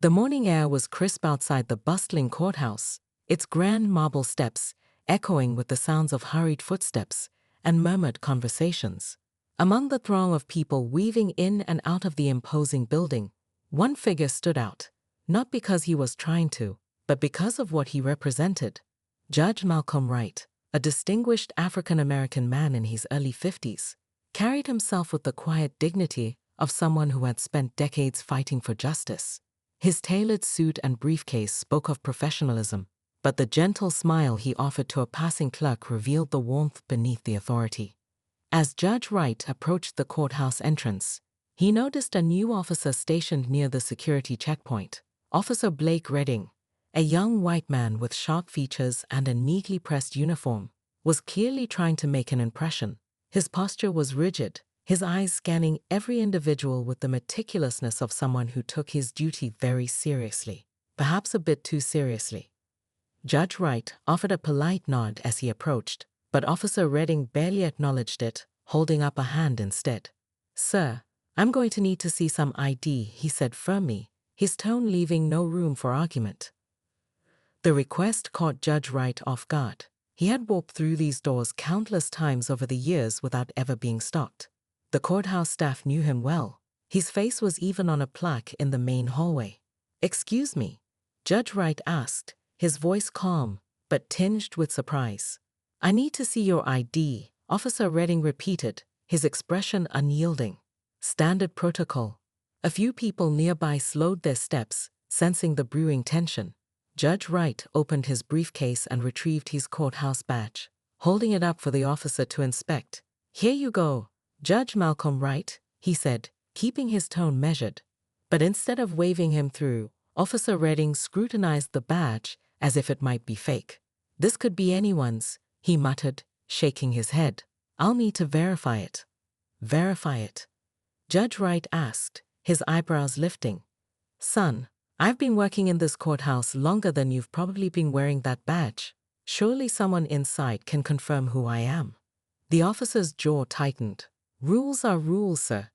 The morning air was crisp outside the bustling courthouse, its grand marble steps echoing with the sounds of hurried footsteps and murmured conversations. Among the throng of people weaving in and out of the imposing building, one figure stood out, not because he was trying to, but because of what he represented. Judge Malcolm Wright, a distinguished African-American man in his early 50s, carried himself with the quiet dignity of someone who had spent decades fighting for justice. His tailored suit and briefcase spoke of professionalism, but the gentle smile he offered to a passing clerk revealed the warmth beneath the authority. As Judge Wright approached the courthouse entrance, he noticed a new officer stationed near the security checkpoint. Officer Blake Redding, a young white man with sharp features and a neatly pressed uniform, was clearly trying to make an impression. His posture was rigid, his eyes scanning every individual with the meticulousness of someone who took his duty very seriously, perhaps a bit too seriously. Judge Wright offered a polite nod as he approached, but Officer Redding barely acknowledged it, holding up a hand instead. "Sir, I'm going to need to see some ID," he said firmly, his tone leaving no room for argument. The request caught Judge Wright off guard. He had walked through these doors countless times over the years without ever being stopped. The courthouse staff knew him well. His face was even on a plaque in the main hallway. "Excuse me?" Judge Wright asked, his voice calm, but tinged with surprise. "I need to see your ID," Officer Redding repeated, his expression unyielding. "Standard protocol." A few people nearby slowed their steps, sensing the brewing tension. Judge Wright opened his briefcase and retrieved his courthouse badge, holding it up for the officer to inspect. "Here you go, Judge Malcolm Wright," he said, keeping his tone measured. But instead of waving him through, Officer Redding scrutinized the badge as if it might be fake. "This could be anyone's," he muttered, shaking his head. "I'll need to verify it." "Verify it?" Judge Wright asked, his eyebrows lifting. "Son, I've been working in this courthouse longer than you've probably been wearing that badge. Surely someone inside can confirm who I am." The officer's jaw tightened. "Rules are rules, sir.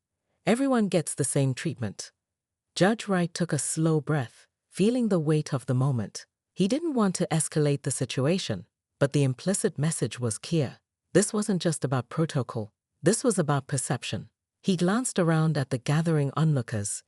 Everyone gets the same treatment." Judge Wright took a slow breath, feeling the weight of the moment. He didn't want to escalate the situation, but the implicit message was clear. This wasn't just about protocol. This was about perception. He glanced around at the gathering onlookers,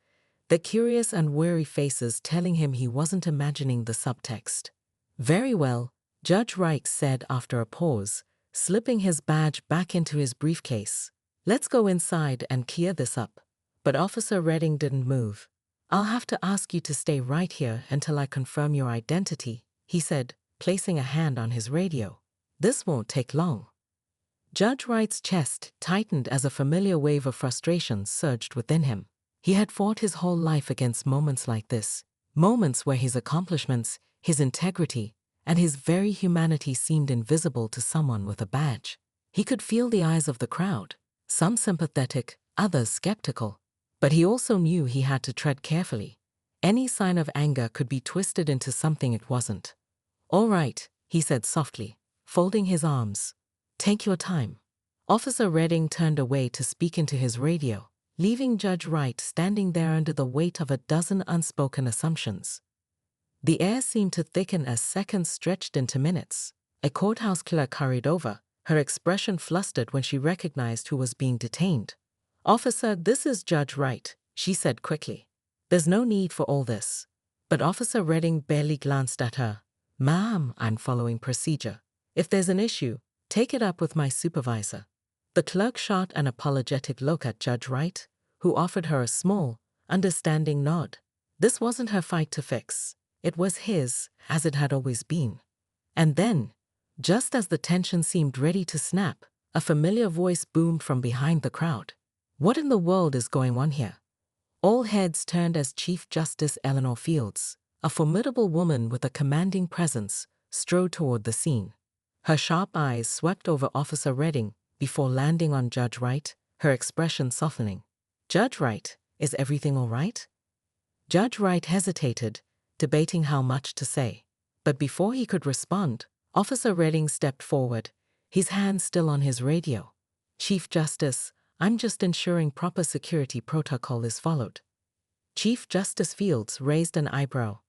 the curious and wary faces telling him he wasn't imagining the subtext. "Very well," Judge Wright said after a pause, slipping his badge back into his briefcase. "Let's go inside and clear this up." But Officer Redding didn't move. "I'll have to ask you to stay right here until I confirm your identity," he said, placing a hand on his radio. "This won't take long." Judge Wright's chest tightened as a familiar wave of frustration surged within him. He had fought his whole life against moments like this, moments where his accomplishments, his integrity, and his very humanity seemed invisible to someone with a badge. He could feel the eyes of the crowd, some sympathetic, others skeptical. But he also knew he had to tread carefully. Any sign of anger could be twisted into something it wasn't. "All right," he said softly, folding his arms. "Take your time." Officer Redding turned away to speak into his radio, leaving Judge Wright standing there under the weight of a dozen unspoken assumptions. The air seemed to thicken as seconds stretched into minutes. A courthouse clerk hurried over, her expression flustered when she recognized who was being detained. "Officer, this is Judge Wright," she said quickly. "There's no need for all this." But Officer Redding barely glanced at her. "Ma'am, I'm following procedure. If there's an issue, take it up with my supervisor." The clerk shot an apologetic look at Judge Wright, who offered her a small, understanding nod. This wasn't her fight to fix. It was his, as it had always been. And then, just as the tension seemed ready to snap, a familiar voice boomed from behind the crowd. "What in the world is going on here?" All heads turned as Chief Justice Eleanor Fields, a formidable woman with a commanding presence, strode toward the scene. Her sharp eyes swept over Officer Redding before landing on Judge Wright, her expression softening. "Judge Wright, is everything all right?" Judge Wright hesitated, debating how much to say. But before he could respond, Officer Redding stepped forward, his hand still on his radio. "Chief Justice, I'm just ensuring proper security protocol is followed." Chief Justice Fields raised an eyebrow.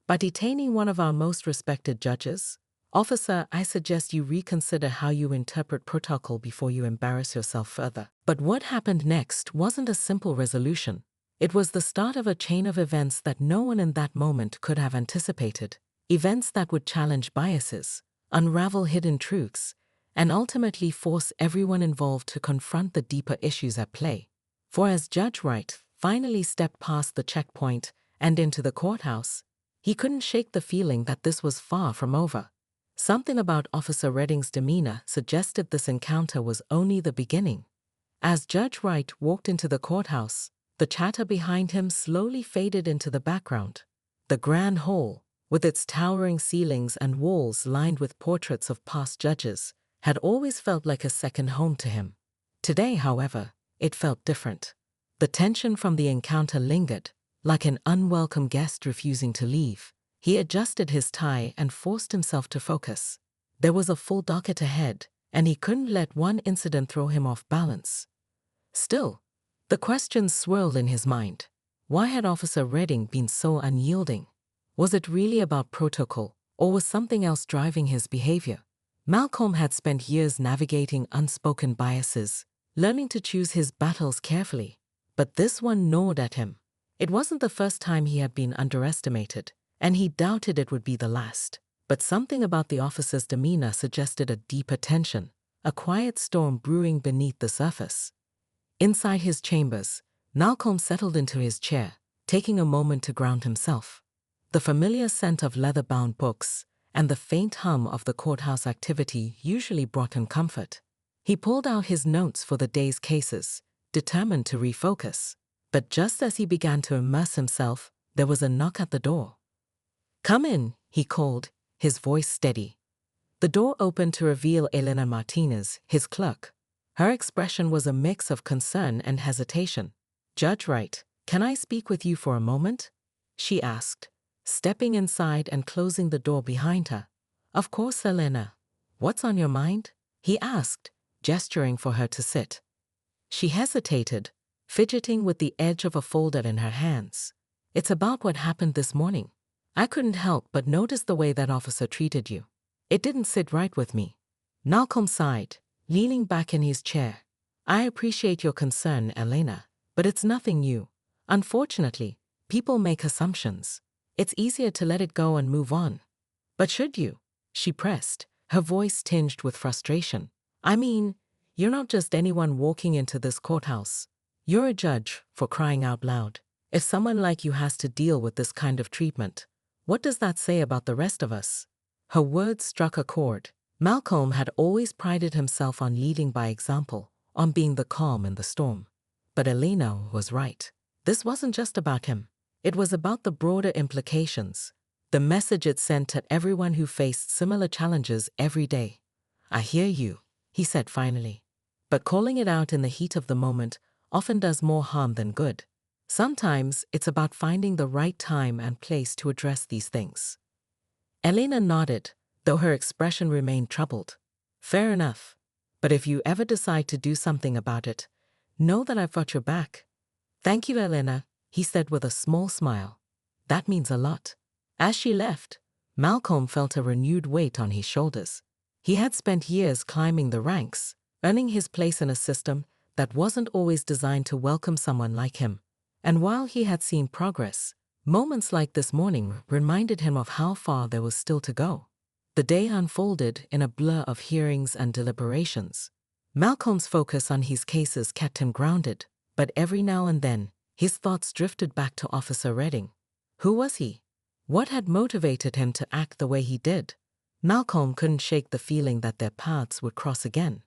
By detaining one of our most respected judges? Officer, I suggest you reconsider how you interpret protocol before you embarrass yourself further. But what happened next wasn't a simple resolution. It was the start of a chain of events that no one in that moment could have anticipated. Events that would challenge biases, unravel hidden truths, and ultimately force everyone involved to confront the deeper issues at play. For as Judge Wright finally stepped past the checkpoint and into the courthouse, he couldn't shake the feeling that this was far from over. Something about Officer Redding's demeanor suggested this encounter was only the beginning. As Judge Wright walked into the courthouse, the chatter behind him slowly faded into the background. The grand hall, with its towering ceilings and walls lined with portraits of past judges, had always felt like a second home to him. Today, however, it felt different. The tension from the encounter lingered, like an unwelcome guest refusing to leave. He adjusted his tie and forced himself to focus. There was a full docket ahead, and he couldn't let one incident throw him off balance. Still, the questions swirled in his mind. Why had Officer Redding been so unyielding? Was it really about protocol, or was something else driving his behavior? Malcolm had spent years navigating unspoken biases, learning to choose his battles carefully. But this one gnawed at him. It wasn't the first time he had been underestimated, and he doubted it would be the last. But something about the officer's demeanor suggested a deeper tension, a quiet storm brewing beneath the surface. Inside his chambers, Malcolm settled into his chair, taking a moment to ground himself. The familiar scent of leather-bound books and the faint hum of the courthouse activity usually brought him comfort. He pulled out his notes for the day's cases, determined to refocus. But just as he began to immerse himself, there was a knock at the door. "Come in," he called, his voice steady. The door opened to reveal Elena Martinez, his clerk. Her expression was a mix of concern and hesitation. "Judge Wright, can I speak with you for a moment?" she asked, stepping inside and closing the door behind her. "Of course, Elena. What's on your mind?" he asked, gesturing for her to sit. She hesitated, fidgeting with the edge of a folder in her hands. "It's about what happened this morning. I couldn't help but notice the way that officer treated you. It didn't sit right with me." Malcolm sighed, leaning back in his chair. "I appreciate your concern, Elena, but it's nothing new. Unfortunately, people make assumptions. It's easier to let it go and move on." "But should you?" she pressed, her voice tinged with frustration. "I mean, you're not just anyone walking into this courthouse. You're a judge, for crying out loud. If someone like you has to deal with this kind of treatment, what does that say about the rest of us?" Her words struck a chord. Malcolm had always prided himself on leading by example, on being the calm in the storm. But Elena was right. This wasn't just about him. It was about the broader implications, the message it sent to everyone who faced similar challenges every day. "I hear you," he said finally. "But calling it out in the heat of the moment often does more harm than good. Sometimes it's about finding the right time and place to address these things." Elena nodded, though her expression remained troubled. "Fair enough. But if you ever decide to do something about it, know that I've got your back." "Thank you, Elena," he said with a small smile. "That means a lot." As she left, Malcolm felt a renewed weight on his shoulders. He had spent years climbing the ranks, earning his place in a system that wasn't always designed to welcome someone like him. And while he had seen progress, moments like this morning reminded him of how far there was still to go. The day unfolded in a blur of hearings and deliberations. Malcolm's focus on his cases kept him grounded, but every now and then, his thoughts drifted back to Officer Redding. Who was he? What had motivated him to act the way he did? Malcolm couldn't shake the feeling that their paths would cross again.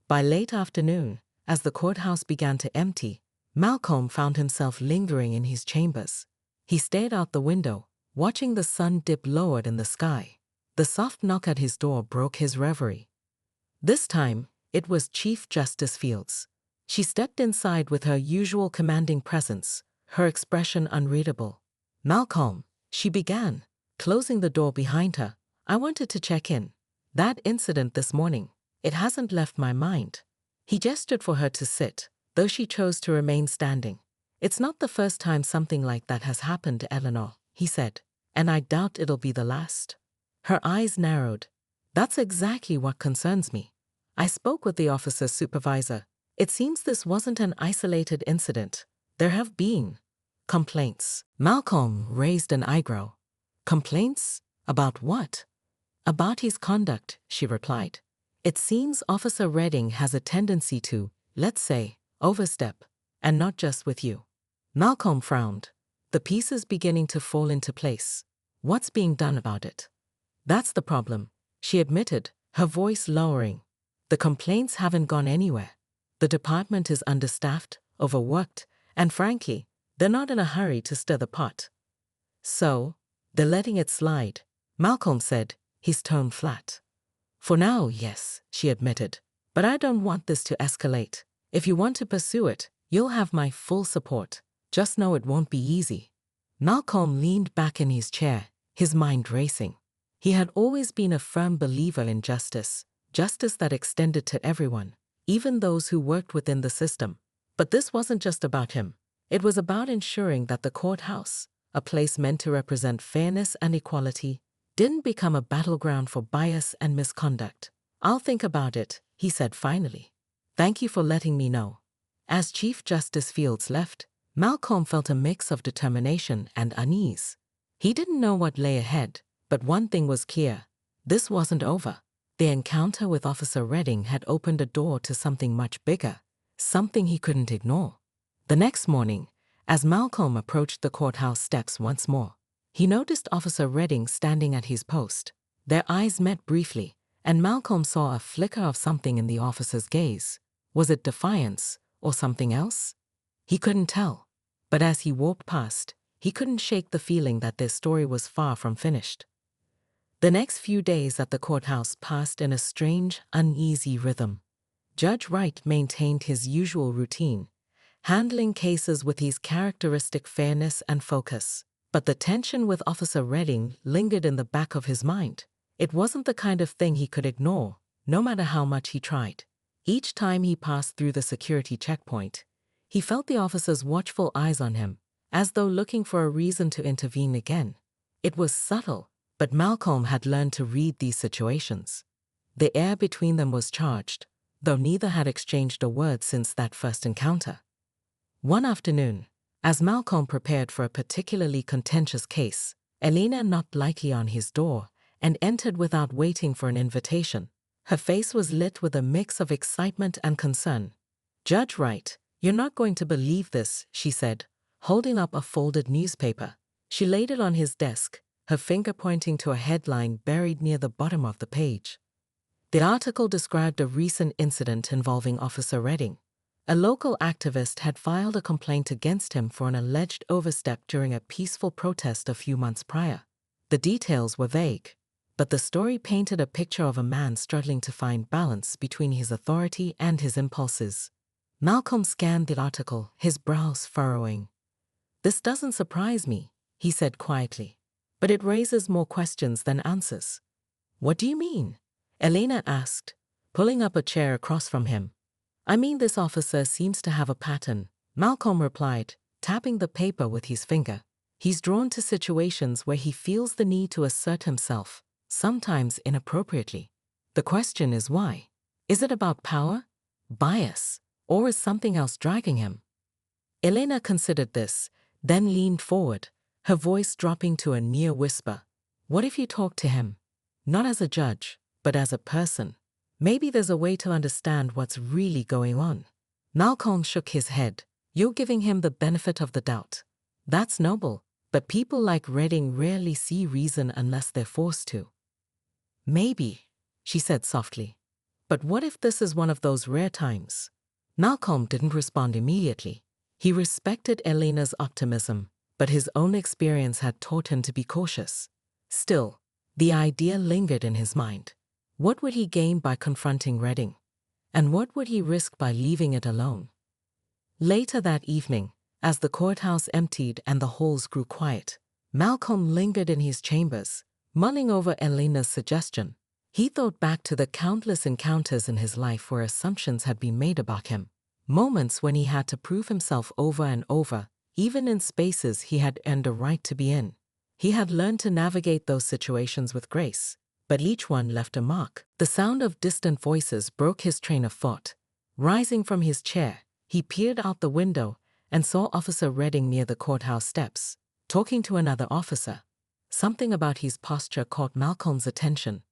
By late afternoon, as the courthouse began to empty, Malcolm found himself lingering in his chambers. He stared out the window, watching the sun dip lowered in the sky. The soft knock at his door broke his reverie. This time, it was Chief Justice Fields. She stepped inside with her usual commanding presence, her expression unreadable. "Malcolm," she began, closing the door behind her, "I wanted to check in. That incident this morning, it hasn't left my mind." He gestured for her to sit, though she chose to remain standing. "It's not the first time something like that has happened, Eleanor," he said, "and I doubt it'll be the last." Her eyes narrowed. "That's exactly what concerns me. I spoke with the officer's supervisor. It seems this wasn't an isolated incident. There have been complaints." Malcolm raised an eyebrow. "Complaints? About what?" "About his conduct," she replied. "It seems Officer Redding has a tendency to, let's say, overstep, and not just with you." Malcolm frowned. The pieces beginning to fall into place. "What's being done about it?" "That's the problem," she admitted, her voice lowering. "The complaints haven't gone anywhere. The department is understaffed, overworked, and frankly, they're not in a hurry to stir the pot." "So, they're letting it slide," Malcolm said, his tone flat. "For now, yes," she admitted. "But I don't want this to escalate. If you want to pursue it, you'll have my full support. Just know it won't be easy." Malcolm leaned back in his chair, his mind racing. He had always been a firm believer in justice, justice that extended to everyone, even those who worked within the system. But this wasn't just about him. It was about ensuring that the courthouse, a place meant to represent fairness and equality, didn't become a battleground for bias and misconduct. "I'll think about it," he said finally. "Thank you for letting me know." As Chief Justice Fields left, Malcolm felt a mix of determination and unease. He didn't know what lay ahead, but one thing was clear. This wasn't over. The encounter with Officer Redding had opened a door to something much bigger, something he couldn't ignore. The next morning, as Malcolm approached the courthouse steps once more, he noticed Officer Redding standing at his post. Their eyes met briefly, and Malcolm saw a flicker of something in the officer's gaze. Was it defiance or something else? He couldn't tell. But as he walked past, he couldn't shake the feeling that their story was far from finished. The next few days at the courthouse passed in a strange, uneasy rhythm. Judge Wright maintained his usual routine, handling cases with his characteristic fairness and focus. But the tension with Officer Redding lingered in the back of his mind. It wasn't the kind of thing he could ignore, no matter how much he tried. Each time he passed through the security checkpoint, he felt the officer's watchful eyes on him, as though looking for a reason to intervene again. It was subtle, but Malcolm had learned to read these situations. The air between them was charged, though neither had exchanged a word since that first encounter. One afternoon, as Malcolm prepared for a particularly contentious case, Elena knocked lightly on his door and entered without waiting for an invitation. Her face was lit with a mix of excitement and concern. "Judge Wright, you're not going to believe this," she said, holding up a folded newspaper. She laid it on his desk, her finger pointing to a headline buried near the bottom of the page. The article described a recent incident involving Officer Redding. A local activist had filed a complaint against him for an alleged overstep during a peaceful protest a few months prior. The details were vague, but the story painted a picture of a man struggling to find balance between his authority and his impulses. Malcolm scanned the article, his brows furrowing. "This doesn't surprise me," he said quietly, "but it raises more questions than answers." "What do you mean?" Elena asked, pulling up a chair across from him. "I mean, this officer seems to have a pattern," Malcolm replied, tapping the paper with his finger. "He's drawn to situations where he feels the need to assert himself, sometimes inappropriately. The question is why? Is it about power, bias, or is something else dragging him?" Elena considered this, then leaned forward, her voice dropping to a near whisper. "What if you talk to him? Not as a judge, but as a person. Maybe there's a way to understand what's really going on." Malcolm shook his head. "You're giving him the benefit of the doubt. That's noble, but people like Redding rarely see reason unless they're forced to." "Maybe," she said softly. "But what if this is one of those rare times?" Malcolm didn't respond immediately. He respected Elena's optimism, but his own experience had taught him to be cautious. Still, the idea lingered in his mind. What would he gain by confronting Redding? And what would he risk by leaving it alone? Later that evening, as the courthouse emptied and the halls grew quiet, Malcolm lingered in his chambers, mulling over Elena's suggestion. He thought back to the countless encounters in his life where assumptions had been made about him, moments when he had to prove himself over and over, even in spaces he had earned a right to be in. He had learned to navigate those situations with grace, but each one left a mark. The sound of distant voices broke his train of thought. Rising from his chair, he peered out the window and saw Officer Redding near the courthouse steps, talking to another officer. Something about his posture caught Malcolm's attention.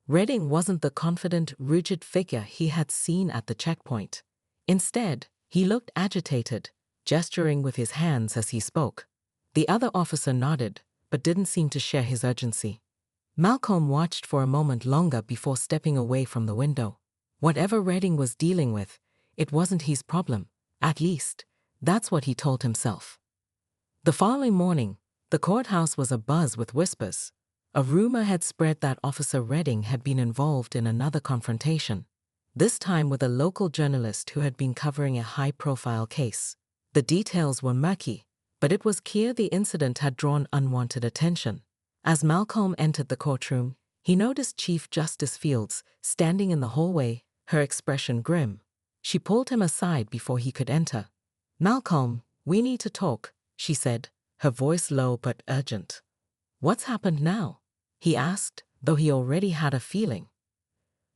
Redding wasn't the confident, rigid figure he had seen at the checkpoint. Instead, he looked agitated, gesturing with his hands as he spoke. The other officer nodded, but didn't seem to share his urgency. Malcolm watched for a moment longer before stepping away from the window. Whatever Redding was dealing with, it wasn't his problem. At least, that's what he told himself. The following morning, the courthouse was abuzz with whispers. A rumor had spread that Officer Redding had been involved in another confrontation, this time with a local journalist who had been covering a high-profile case. The details were murky, but it was clear the incident had drawn unwanted attention. As Malcolm entered the courtroom, he noticed Chief Justice Fields standing in the hallway, her expression grim. She pulled him aside before he could enter. "Malcolm, we need to talk," she said, her voice low but urgent. "What's happened now?" he asked, though he already had a feeling.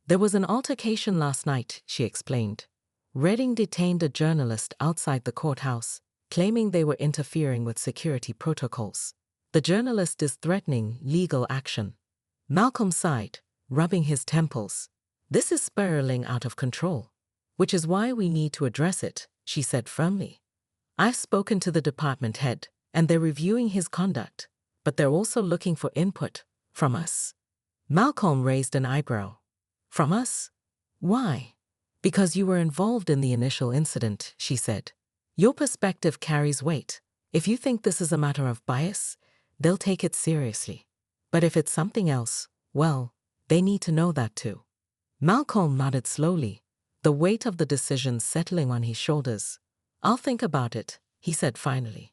"There was an altercation last night," she explained. Redding detained a journalist outside the courthouse, claiming they were interfering with security protocols. The journalist is threatening legal action. Malcolm sighed, rubbing his temples. "This is spiraling out of control, which is why we need to address it," she said firmly. "I've spoken to the department head, and they're reviewing his conduct, but they're also looking for input from us." Malcolm raised an eyebrow. "From us? Why?" "Because you were involved in the initial incident," she said. "Your perspective carries weight. If you think this is a matter of bias, they'll take it seriously. But if it's something else, well, they need to know that too." Malcolm nodded slowly, the weight of the decision settling on his shoulders. "I'll think about it," he said finally.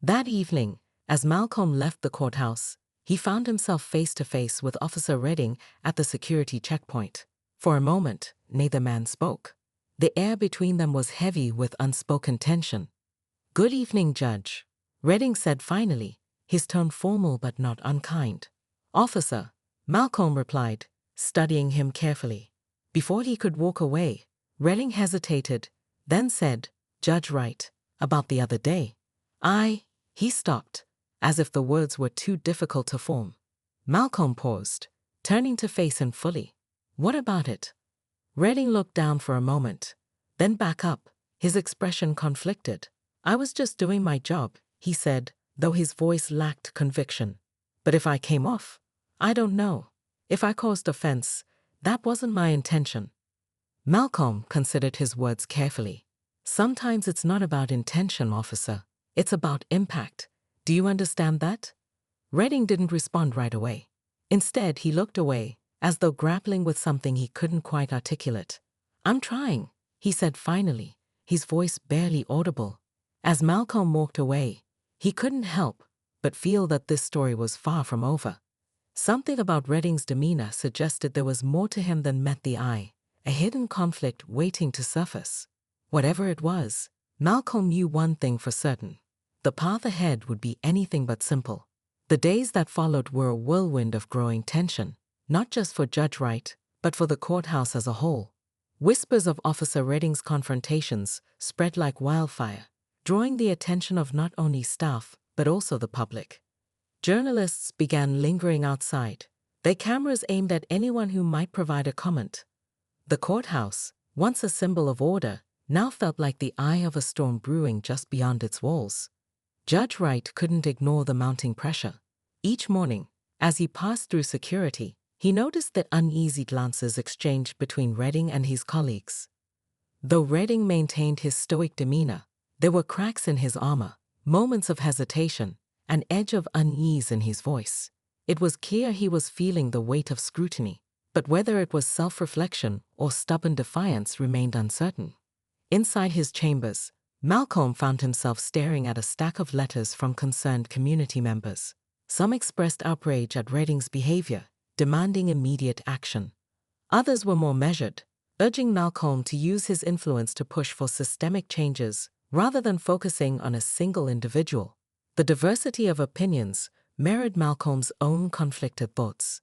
That evening, as Malcolm left the courthouse, he found himself face to face with Officer Redding at the security checkpoint. For a moment, neither man spoke. The air between them was heavy with unspoken tension. "Good evening, Judge," Redding said finally, his tone formal but not unkind. "Officer," Malcolm replied, studying him carefully. Before he could walk away, Redding hesitated, then said, "Judge Wright, about the other day." He stopped, as if the words were too difficult to form. Malcolm paused, turning to face him fully. "What about it?" Redding looked down for a moment, then back up, his expression conflicted. "I was just doing my job," he said, though his voice lacked conviction. "But if I came off, I don't know. If I caused offense, that wasn't my intention." Malcolm considered his words carefully. "Sometimes it's not about intention, officer. It's about impact. Do you understand that?" Redding didn't respond right away. Instead, he looked away, as though grappling with something he couldn't quite articulate. "I'm trying," he said finally, his voice barely audible. As Malcolm walked away, he couldn't help but feel that this story was far from over. Something about Redding's demeanor suggested there was more to him than met the eye, a hidden conflict waiting to surface. Whatever it was, Malcolm knew one thing for certain. The path ahead would be anything but simple. The days that followed were a whirlwind of growing tension, not just for Judge Wright, but for the courthouse as a whole. Whispers of Officer Redding's confrontations spread like wildfire, drawing the attention of not only staff, but also the public. Journalists began lingering outside, their cameras aimed at anyone who might provide a comment. The courthouse, once a symbol of order, now felt like the eye of a storm brewing just beyond its walls. Judge Wright couldn't ignore the mounting pressure. Each morning, as he passed through security, he noticed that uneasy glances exchanged between Redding and his colleagues. Though Redding maintained his stoic demeanor, there were cracks in his armor, moments of hesitation, an edge of unease in his voice. It was clear he was feeling the weight of scrutiny, but whether it was self-reflection or stubborn defiance remained uncertain. Inside his chambers, Malcolm found himself staring at a stack of letters from concerned community members. Some expressed outrage at Redding's behavior, demanding immediate action. Others were more measured, urging Malcolm to use his influence to push for systemic changes rather than focusing on a single individual. The diversity of opinions mirrored Malcolm's own conflicted thoughts.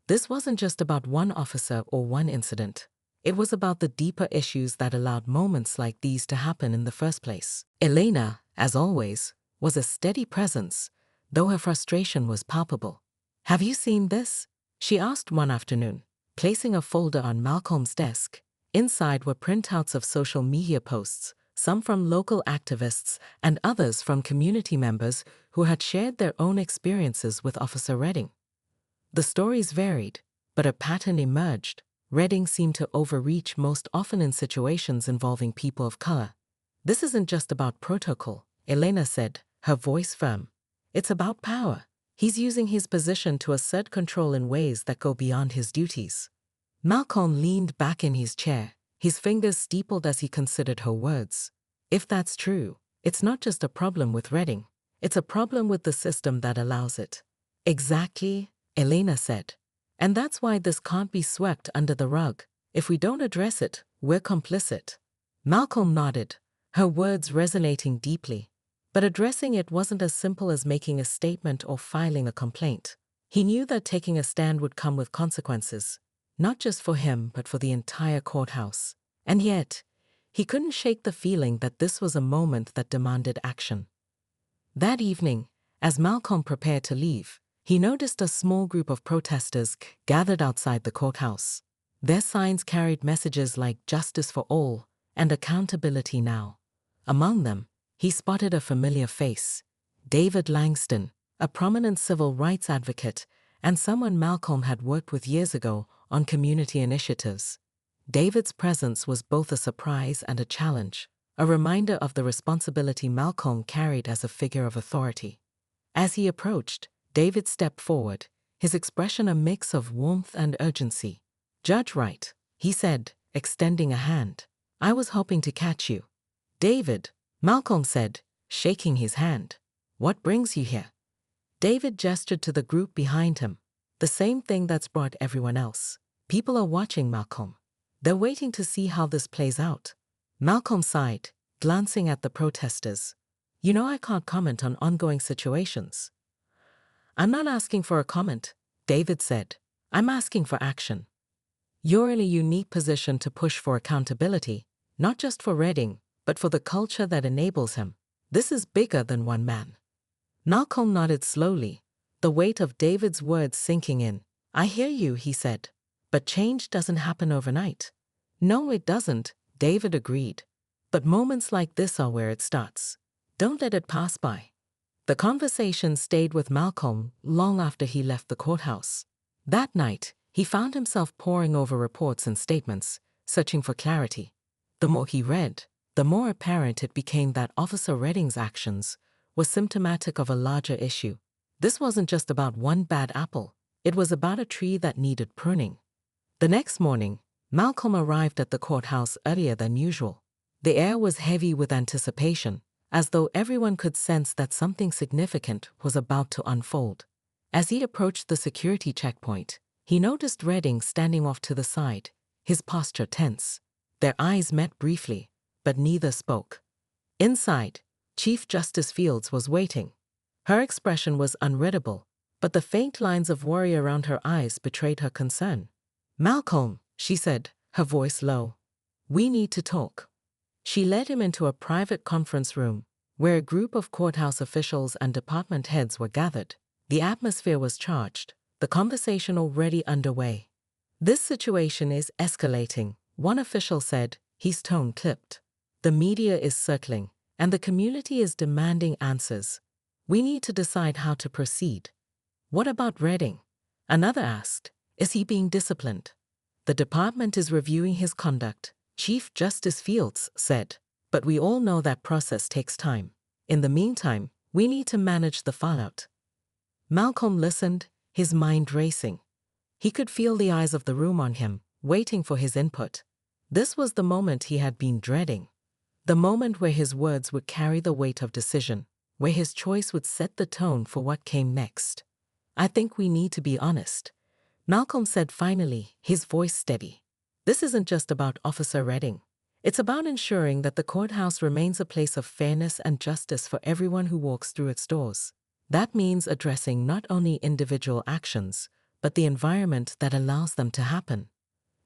This wasn't just about one officer or one incident. It was about the deeper issues that allowed moments like these to happen in the first place. Elena, as always, was a steady presence, though her frustration was palpable. "Have you seen this?" she asked one afternoon, placing a folder on Malcolm's desk. Inside were printouts of social media posts, some from local activists and others from community members who had shared their own experiences with Officer Redding. The stories varied, but a pattern emerged. Redding seemed to overreach most often in situations involving people of color. "This isn't just about protocol," Elena said, her voice firm. "It's about power. He's using his position to assert control in ways that go beyond his duties." Malcolm leaned back in his chair, his fingers steepled as he considered her words. "If that's true, it's not just a problem with Redding. It's a problem with the system that allows it." "Exactly," Elena said. "And that's why this can't be swept under the rug. If we don't address it, we're complicit." Malcolm nodded, her words resonating deeply. But addressing it wasn't as simple as making a statement or filing a complaint. He knew that taking a stand would come with consequences, not just for him but for the entire courthouse. And yet, he couldn't shake the feeling that this was a moment that demanded action. That evening, as Malcolm prepared to leave, he noticed a small group of protesters gathered outside the courthouse. Their signs carried messages like "Justice for All" and "Accountability Now." Among them, he spotted a familiar face: David Langston, a prominent civil rights advocate and someone Malcolm had worked with years ago on community initiatives. David's presence was both a surprise and a challenge, a reminder of the responsibility Malcolm carried as a figure of authority. As he approached, David stepped forward, his expression a mix of warmth and urgency. "Judge Wright," he said, extending a hand. "I was hoping to catch you." "David," Malcolm said, shaking his hand. "What brings you here?" David gestured to the group behind him. "The same thing that's brought everyone else. People are watching, Malcolm. They're waiting to see how this plays out." Malcolm sighed, glancing at the protesters. "You know I can't comment on ongoing situations." "I'm not asking for a comment," David said. "I'm asking for action. You're in a unique position to push for accountability, not just for Redding, but for the culture that enables him. This is bigger than one man." Malcolm nodded slowly, the weight of David's words sinking in. "I hear you," he said. "But change doesn't happen overnight." "No, it doesn't," David agreed. "But moments like this are where it starts. Don't let it pass by." The conversation stayed with Malcolm long after he left the courthouse. That night, he found himself poring over reports and statements, searching for clarity. The more he read, the more apparent it became that Officer Redding's actions were symptomatic of a larger issue. This wasn't just about one bad apple, it was about a tree that needed pruning. The next morning, Malcolm arrived at the courthouse earlier than usual. The air was heavy with anticipation, as though everyone could sense that something significant was about to unfold. As he approached the security checkpoint, he noticed Redding standing off to the side, his posture tense. Their eyes met briefly, but neither spoke. Inside, Chief Justice Fields was waiting. Her expression was unreadable, but the faint lines of worry around her eyes betrayed her concern. "Malcolm," she said, her voice low. "We need to talk." She led him into a private conference room, where a group of courthouse officials and department heads were gathered. The atmosphere was charged, the conversation already underway. "This situation is escalating," one official said, his tone clipped. "The media is circling, and the community is demanding answers. We need to decide how to proceed." "What about Redding?" another asked. "Is he being disciplined?" "The department is reviewing his conduct," Chief Justice Fields said. "But we all know that process takes time. In the meantime, we need to manage the fallout." Malcolm listened, his mind racing. He could feel the eyes of the room on him, waiting for his input. This was the moment he had been dreading. The moment where his words would carry the weight of decision, where his choice would set the tone for what came next. "I think we need to be honest," Malcolm said finally, his voice steady. "This isn't just about Officer Redding. It's about ensuring that the courthouse remains a place of fairness and justice for everyone who walks through its doors. That means addressing not only individual actions, but the environment that allows them to happen.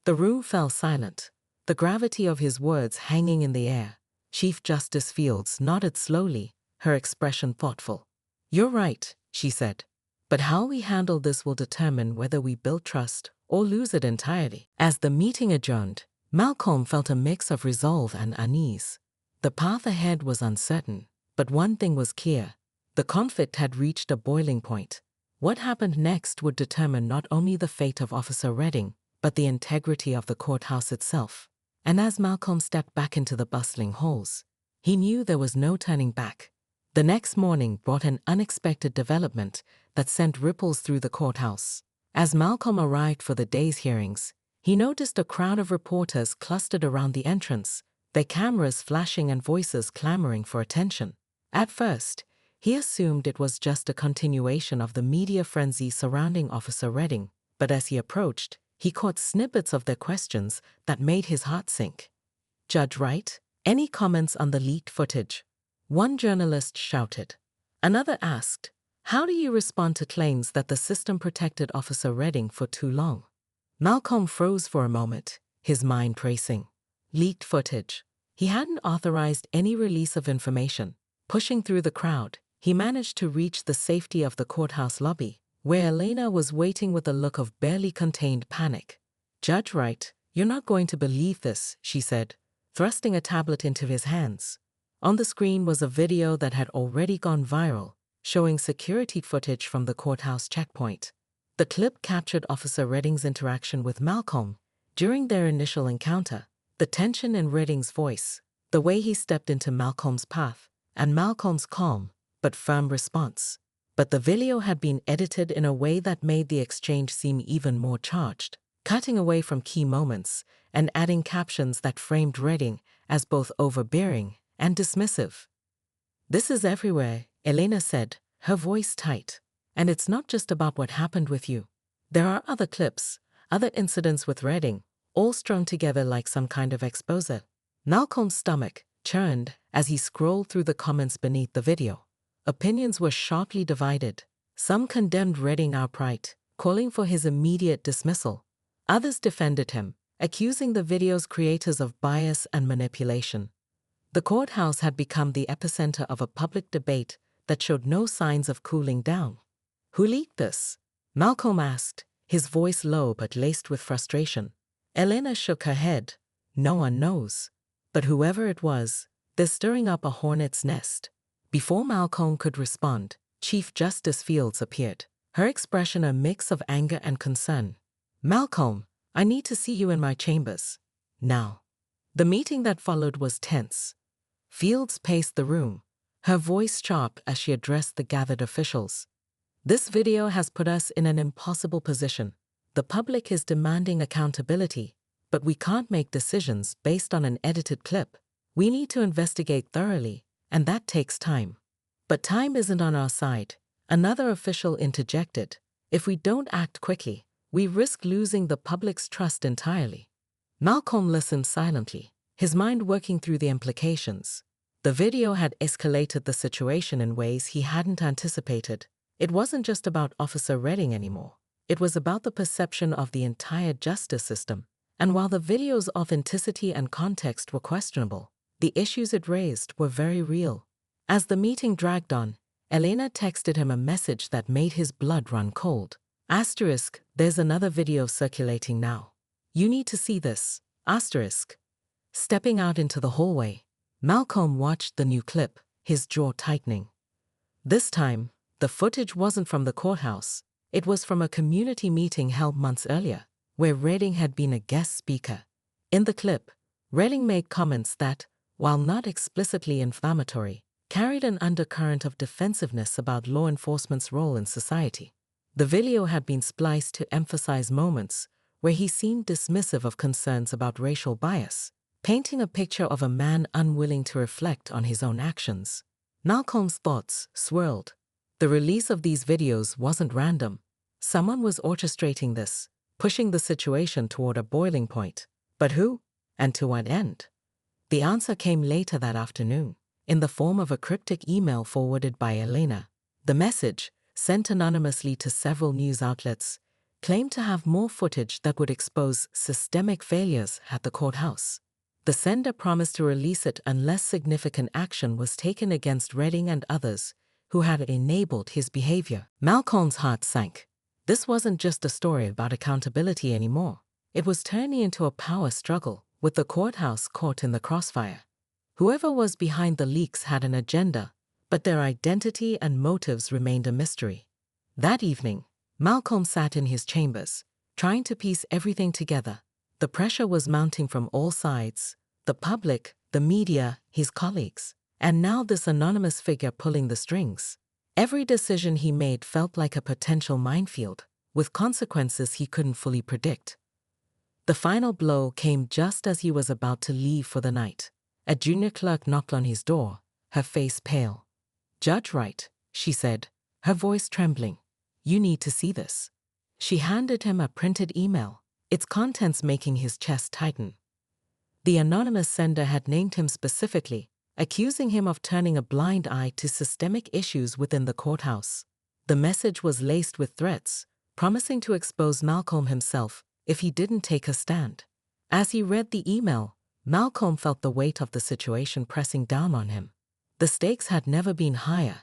The room fell silent, the gravity of his words hanging in the air. Chief Justice Fields nodded slowly, her expression thoughtful. "You're right," she said. "But how we handle this will determine whether we build trust or lose it entirely." As the meeting adjourned, Malcolm felt a mix of resolve and unease. The path ahead was uncertain, but one thing was clear. The conflict had reached a boiling point. What happened next would determine not only the fate of Officer Redding, but the integrity of the courthouse itself. And as Malcolm stepped back into the bustling halls, he knew there was no turning back. The next morning brought an unexpected development that sent ripples through the courthouse. As Malcolm arrived for the day's hearings, he noticed a crowd of reporters clustered around the entrance, their cameras flashing and voices clamoring for attention. At first, he assumed it was just a continuation of the media frenzy surrounding Officer Redding, but as he approached, he caught snippets of their questions that made his heart sink. "Judge Wright, any comments on the leaked footage?" One journalist shouted. Another asked, "How do you respond to claims that the system protected Officer Redding for too long?" Malcolm froze for a moment, his mind racing. Leaked footage. He hadn't authorized any release of information. Pushing through the crowd, he managed to reach the safety of the courthouse lobby, where Elena was waiting with a look of barely contained panic. "Judge Wright, you're not going to believe this," she said, thrusting a tablet into his hands. On the screen was a video that had already gone viral, showing security footage from the courthouse checkpoint. The clip captured Officer Redding's interaction with Malcolm during their initial encounter, the tension in Redding's voice, the way he stepped into Malcolm's path, and Malcolm's calm but firm response. But the video had been edited in a way that made the exchange seem even more charged, cutting away from key moments and adding captions that framed Redding as both overbearing and dismissive. "This is everywhere," Elena said, her voice tight. "And it's not just about what happened with you. There are other clips, other incidents with Redding, all strung together like some kind of exposé." Malcolm's stomach churned as he scrolled through the comments beneath the video. Opinions were sharply divided. Some condemned Redding outright, calling for his immediate dismissal. Others defended him, accusing the video's creators of bias and manipulation. The courthouse had become the epicenter of a public debate that showed no signs of cooling down. "Who leaked this?" Malcolm asked, his voice low but laced with frustration. Elena shook her head. "No one knows. But whoever it was, they're stirring up a hornet's nest." Before Malcolm could respond, Chief Justice Fields appeared, her expression a mix of anger and concern. "Malcolm, I need to see you in my chambers. Now." The meeting that followed was tense. Fields paced the room, her voice sharp as she addressed the gathered officials. "This video has put us in an impossible position. The public is demanding accountability, but we can't make decisions based on an edited clip. We need to investigate thoroughly, and that takes time." "But time isn't on our side," another official interjected. "If we don't act quickly, we risk losing the public's trust entirely." Malcolm listened silently, his mind working through the implications. The video had escalated the situation in ways he hadn't anticipated. It wasn't just about Officer Redding anymore. It was about the perception of the entire justice system. And while the video's authenticity and context were questionable, the issues it raised were very real. As the meeting dragged on, Elena texted him a message that made his blood run cold. Asterisk, "There's another video circulating now. You need to see this." Asterisk. Stepping out into the hallway, Malcolm watched the new clip, his jaw tightening. This time, the footage wasn't from the courthouse. It was from a community meeting held months earlier, where Redding had been a guest speaker. In the clip, Redding made comments that, while not explicitly inflammatory, carried an undercurrent of defensiveness about law enforcement's role in society. The video had been spliced to emphasize moments where he seemed dismissive of concerns about racial bias, painting a picture of a man unwilling to reflect on his own actions. Malcolm's thoughts swirled. The release of these videos wasn't random. Someone was orchestrating this, pushing the situation toward a boiling point. But who? And to what end? The answer came later that afternoon, in the form of a cryptic email forwarded by Elena. The message, sent anonymously to several news outlets, claimed to have more footage that would expose systemic failures at the courthouse. The sender promised to release it unless significant action was taken against Redding and others who had enabled his behavior. Malcolm's heart sank. This wasn't just a story about accountability anymore. It was turning into a power struggle, with the courthouse caught in the crossfire. Whoever was behind the leaks had an agenda, but their identity and motives remained a mystery. That evening, Malcolm sat in his chambers, trying to piece everything together. The pressure was mounting from all sides: the public, the media, his colleagues, and now this anonymous figure pulling the strings. Every decision he made felt like a potential minefield, with consequences he couldn't fully predict. The final blow came just as he was about to leave for the night. A junior clerk knocked on his door, her face pale. "Judge Wright," she said, her voice trembling. "You need to see this." She handed him a printed email, its contents making his chest tighten. The anonymous sender had named him specifically, accusing him of turning a blind eye to systemic issues within the courthouse. The message was laced with threats, promising to expose Malcolm himself if he didn't take a stand. As he read the email, Malcolm felt the weight of the situation pressing down on him. The stakes had never been higher,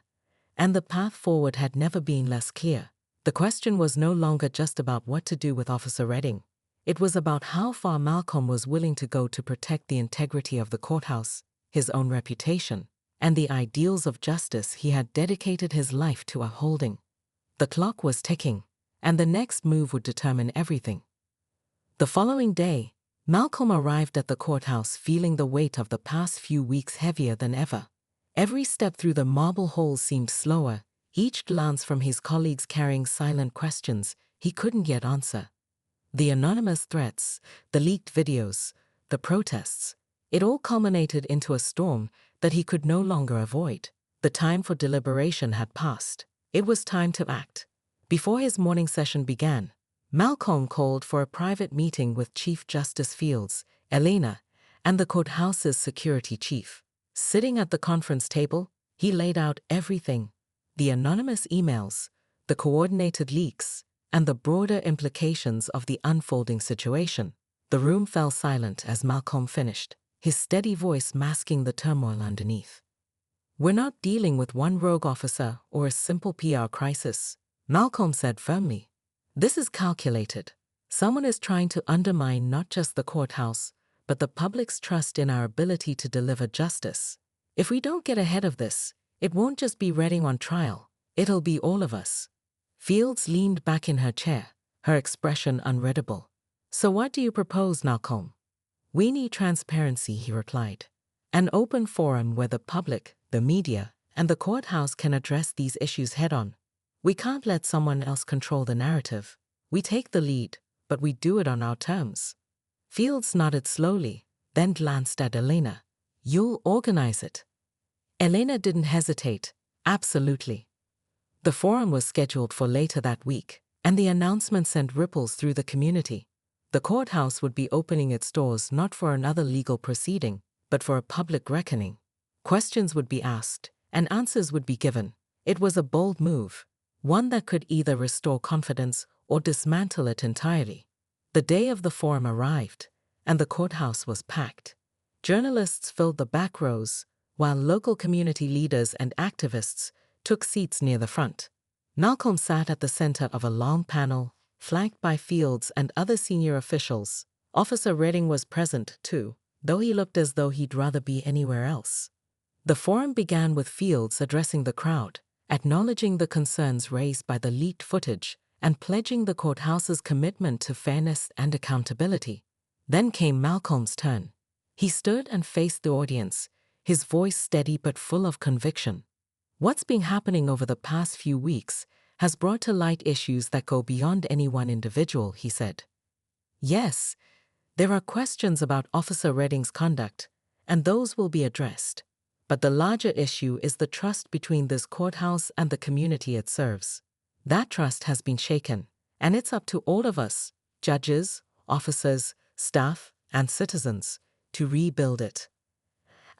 and the path forward had never been less clear. The question was no longer just about what to do with Officer Redding. It was about how far Malcolm was willing to go to protect the integrity of the courthouse, his own reputation, and the ideals of justice he had dedicated his life to upholding. The clock was ticking, and the next move would determine everything. The following day, Malcolm arrived at the courthouse feeling the weight of the past few weeks heavier than ever. Every step through the marble halls seemed slower, each glance from his colleagues carrying silent questions he couldn't yet answer. The anonymous threats, the leaked videos, the protests, it all culminated into a storm that he could no longer avoid. The time for deliberation had passed. It was time to act. Before his morning session began, Malcolm called for a private meeting with Chief Justice Fields, Elena, and the courthouse's security chief. Sitting at the conference table, he laid out everything: the anonymous emails, the coordinated leaks, and the broader implications of the unfolding situation. The room fell silent as Malcolm finished, his steady voice masking the turmoil underneath. "We're not dealing with one rogue officer or a simple PR crisis," Malcolm said firmly. "This is calculated. Someone is trying to undermine not just the courthouse, but the public's trust in our ability to deliver justice. If we don't get ahead of this, it won't just be Redding on trial, it'll be all of us." Fields leaned back in her chair, her expression unreadable. "So what do you propose, Malcolm?" "We need transparency," he replied. "An open forum where the public, the media, and the courthouse can address these issues head-on. We can't let someone else control the narrative. We take the lead, but we do it on our terms." Fields nodded slowly, then glanced at Elena. "You'll organize it?" Elena didn't hesitate. "Absolutely." The forum was scheduled for later that week, and the announcement sent ripples through the community. The courthouse would be opening its doors not for another legal proceeding, but for a public reckoning. Questions would be asked, and answers would be given. It was a bold move, one that could either restore confidence or dismantle it entirely. The day of the forum arrived, and the courthouse was packed. Journalists filled the back rows, while local community leaders and activists took seats near the front. Malcolm sat at the center of a long panel, flanked by Fields and other senior officials. Officer Redding was present, too, though he looked as though he'd rather be anywhere else. The forum began with Fields addressing the crowd, acknowledging the concerns raised by the leaked footage and pledging the courthouse's commitment to fairness and accountability. Then came Malcolm's turn. He stood and faced the audience, his voice steady but full of conviction. "What's been happening over the past few weeks has brought to light issues that go beyond any one individual," he said. "Yes, there are questions about Officer Redding's conduct, and those will be addressed. But the larger issue is the trust between this courthouse and the community it serves. That trust has been shaken, and it's up to all of us, judges, officers, staff, and citizens, to rebuild it."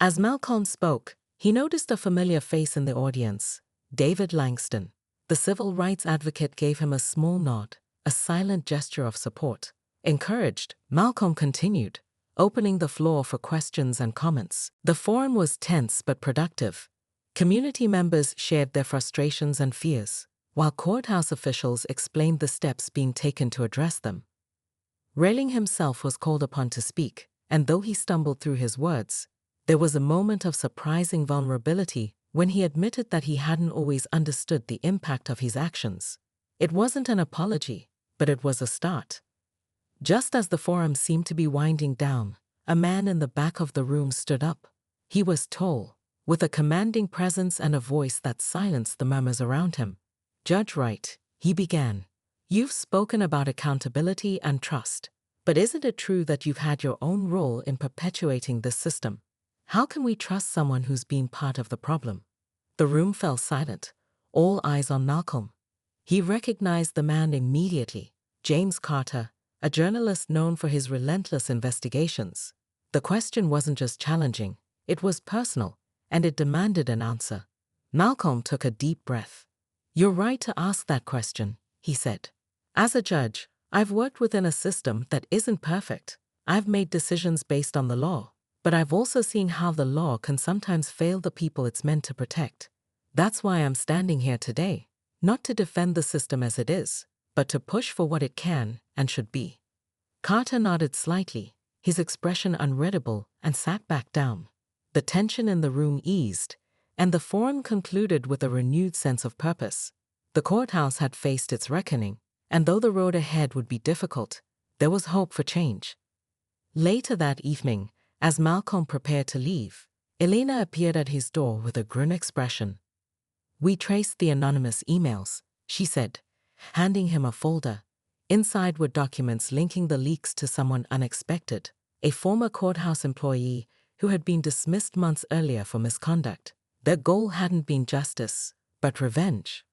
As Malcolm spoke, he noticed a familiar face in the audience, David Langston. The civil rights advocate gave him a small nod, a silent gesture of support. Encouraged, Malcolm continued, opening the floor for questions and comments. The forum was tense but productive. Community members shared their frustrations and fears, while courthouse officials explained the steps being taken to address them. Railing himself was called upon to speak, and though he stumbled through his words, there was a moment of surprising vulnerability when he admitted that he hadn't always understood the impact of his actions. It wasn't an apology, but it was a start. Just as the forum seemed to be winding down, a man in the back of the room stood up. He was tall, with a commanding presence and a voice that silenced the murmurs around him. "Judge Wright," he began, "you've spoken about accountability and trust, but isn't it true that you've had your own role in perpetuating this system? How can we trust someone who's been part of the problem?" The room fell silent, all eyes on Malcolm. He recognized the man immediately, James Carter, a journalist known for his relentless investigations. The question wasn't just challenging, it was personal, and it demanded an answer. Malcolm took a deep breath. "You're right to ask that question," he said. "As a judge, I've worked within a system that isn't perfect. I've made decisions based on the law, but I've also seen how the law can sometimes fail the people it's meant to protect. That's why I'm standing here today, not to defend the system as it is, but to push for what it can and should be." Carter nodded slightly, his expression unreadable, and sat back down. The tension in the room eased, and the forum concluded with a renewed sense of purpose. The courthouse had faced its reckoning, and though the road ahead would be difficult, there was hope for change. Later that evening, as Malcolm prepared to leave, Elena appeared at his door with a grim expression. "We traced the anonymous emails," she said, handing him a folder. Inside were documents linking the leaks to someone unexpected, a former courthouse employee who had been dismissed months earlier for misconduct. Their goal hadn't been justice, but revenge.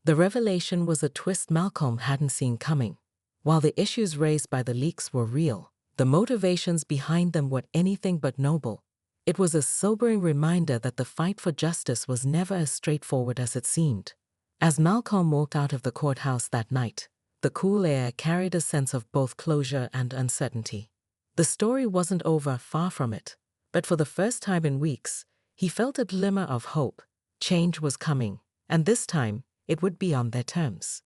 The revelation was a twist Malcolm hadn't seen coming. While the issues raised by the leaks were real, the motivations behind them were anything but noble. It was a sobering reminder that the fight for justice was never as straightforward as it seemed. As Malcolm walked out of the courthouse that night, the cool air carried a sense of both closure and uncertainty. The story wasn't over, far from it, but for the first time in weeks, he felt a glimmer of hope. Change was coming, and this time, it would be on their terms.